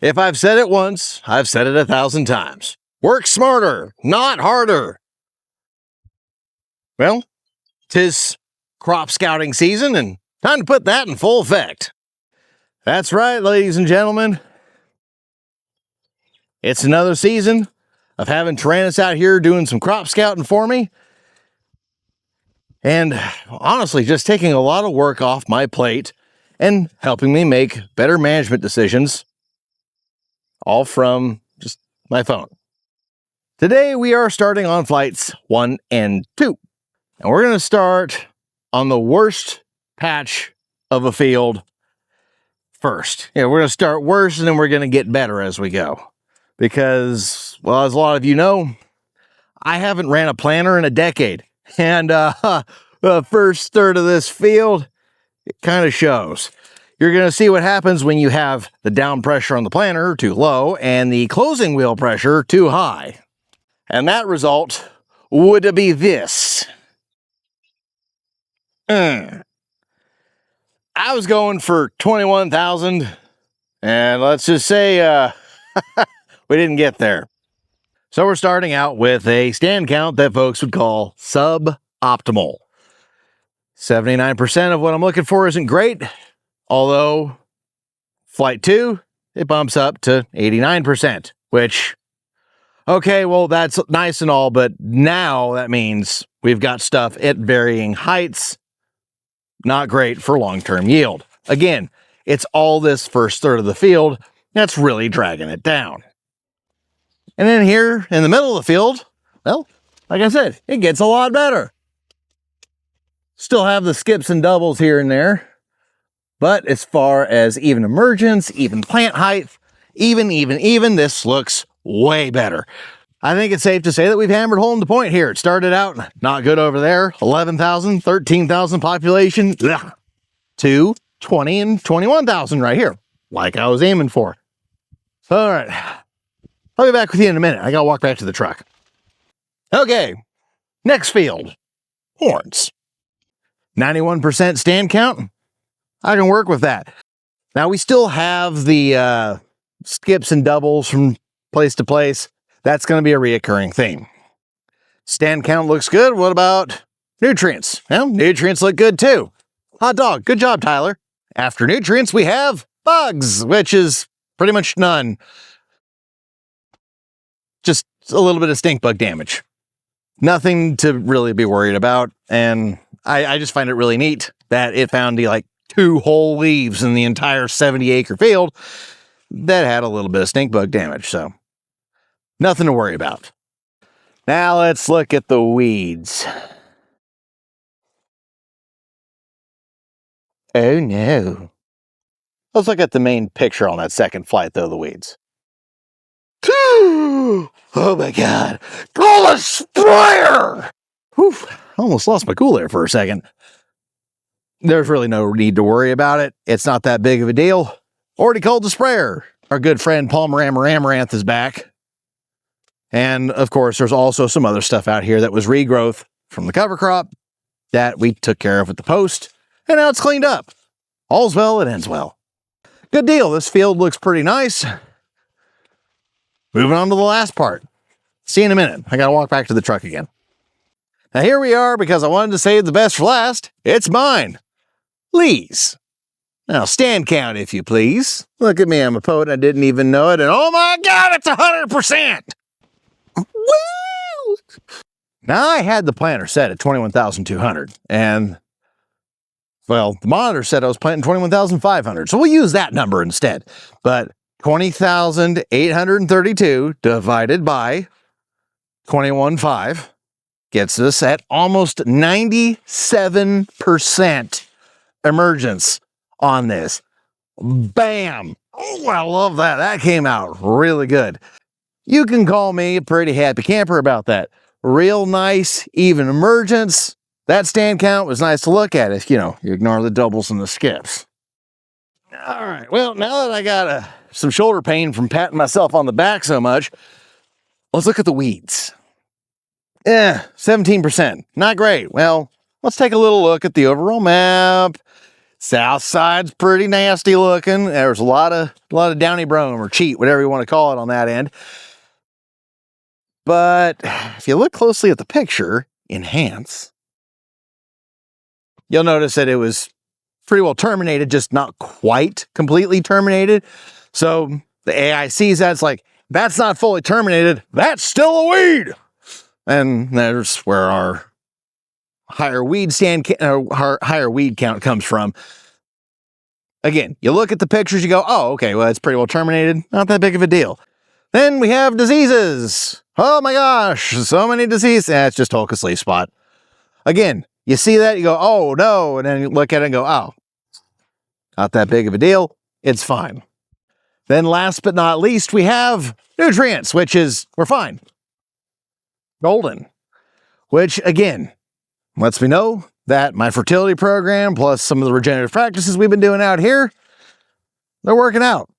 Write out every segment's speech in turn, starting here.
If I've said it once, I've said it 1,000 times. Work smarter, not harder. Well, 'tis crop scouting season and time to put that in full effect. That's right, ladies and gentlemen. It's another season of having Taranis out here doing some crop scouting for me. And honestly, just taking a lot of work off my plate and helping me make better management decisions, all from just my phone. Today, we are starting on flights 1 and 2. And we're going to start on the worst patch of a field first. Yeah, we're going to start worse and then we're going to get better as we go. Because, well, as a lot of you know, I haven't ran a planter in a decade. And the first third of this field, it kind of shows. You're going to see what happens when you have the down pressure on the planter too low and the closing wheel pressure too high. And that result would be this. I was going for 21,000, and let's just say we didn't get there. So we're starting out with a stand count that folks would call suboptimal. 79% of what I'm looking for isn't great, although flight 2, it bumps up to 89%, which, okay, well, that's nice and all, but now that means we've got stuff at varying heights. Not great for long-term yield. Again, it's all this first third of the field that's really dragging it down. And then here in the middle of the field, well, like I said, it gets a lot better. Still have the skips and doubles here and there, but as far as even emergence, even plant height, even, this looks way better. I think it's safe to say that we've hammered home the point here. It started out not good over there, 11,000, 13,000 population, to 20 and 21,000 right here, like I was aiming for. All right, I'll be back with you in a minute. I gotta walk back to the truck. Okay, next field, horns. 91% stand count. I can work with that. Now we still have the skips and doubles from place to place. That's going to be a reoccurring theme. Stand count looks good. What about nutrients? Well, nutrients look good too. Hot dog. Good job, Tyler. After nutrients, we have bugs, which is pretty much none. Just a little bit of stink bug damage. Nothing to really be worried about. And I just find it really neat that it found the 2 whole leaves in the entire 70-acre field that had a little bit of stink bug damage. So nothing to worry about. Now let's look at the weeds. Oh no. Let's look at the main picture on that second flight though, the weeds. Oh my God. Call a sprayer! Whew, almost lost my cool there for a second. There's really no need to worry about it. It's not that big of a deal. Already called the sprayer. Our good friend Palmer Amaranth is back. And, of course, there's also some other stuff out here that was regrowth from the cover crop that we took care of with the post, and now it's cleaned up. All's well that ends well. Good deal. This field looks pretty nice. Moving on to the last part. See you in a minute. I gotta walk back to the truck again. Now, here we are because I wanted to save the best for last. It's mine. Lee's. Now, stand count, if you please. Look at me. I'm a poet. I didn't even know it. And, oh, my God, it's 100%. Woo! Now I had the planter set at 21,200 and well, the monitor said I was planting 21,500. So we'll use that number instead. But 20,832 divided by 21.5 gets us at almost 97% emergence on this. Bam! Oh, I love that. That came out really good. You can call me a pretty happy camper about that. Real nice, even emergence. That stand count was nice to look at if, you ignore the doubles and the skips. All right, well, now that I got some shoulder pain from patting myself on the back so much, let's look at the weeds. 17%. Not great. Well, let's take a little look at the overall map. South side's pretty nasty looking. There's a lot of downy brome or cheat, whatever you want to call it on that end. But if you look closely at the picture, enhance, you'll notice that it was pretty well terminated, just not quite completely terminated. So the AI sees that, it's like, that's not fully terminated, that's still a weed. And there's where our higher weed count comes from. Again, you look at the pictures, you go, oh, okay, well, it's pretty well terminated, not that big of a deal. Then we have diseases. Oh my gosh, so many diseases. It's just Holcus leaf spot. Again, you see that, you go, oh no, and then you look at it and go, oh, not that big of a deal, it's fine. Then last but not least, we have nutrients, which is, we're fine. Golden, which again, lets me know that my fertility program, plus some of the regenerative practices we've been doing out here, they're working out.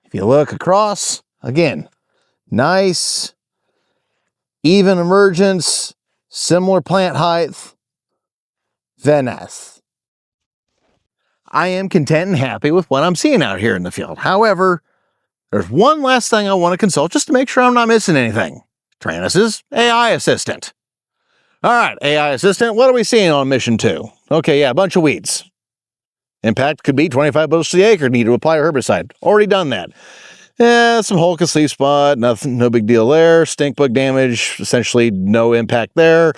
If you look across, again, nice, even emergence, similar plant height, Venice. I am content and happy with what I'm seeing out here in the field. However, there's one last thing I want to consult just to make sure I'm not missing anything. Taranis' AI assistant. All right, AI assistant, what are we seeing on mission 2? Okay, yeah, a bunch of weeds. Impact could be 25 bushels to the acre. Need to apply a herbicide. Already done that. Yeah, some Holcus leaf spot, nothing, no big deal there. Stink bug damage, essentially no impact there.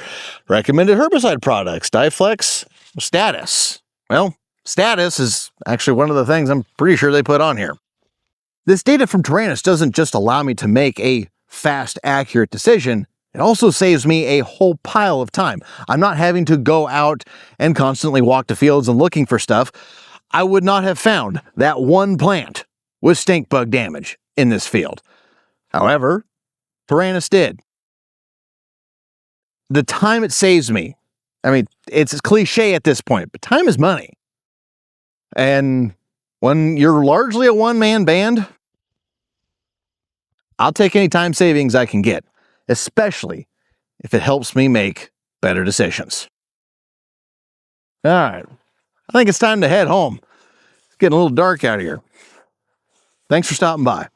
Recommended herbicide products, Diflex, status. Well, status is actually one of the things I'm pretty sure they put on here. This data from Taranis doesn't just allow me to make a fast, accurate decision. It also saves me a whole pile of time. I'm not having to go out and constantly walk the fields and looking for stuff. I would not have found that one plant with stink bug damage in this field. However, Taranis did. The time it saves me, I mean, it's cliche at this point, but time is money. And when you're largely a one-man band, I'll take any time savings I can get, especially if it helps me make better decisions. All right, I think it's time to head home. It's getting a little dark out here. Thanks for stopping by.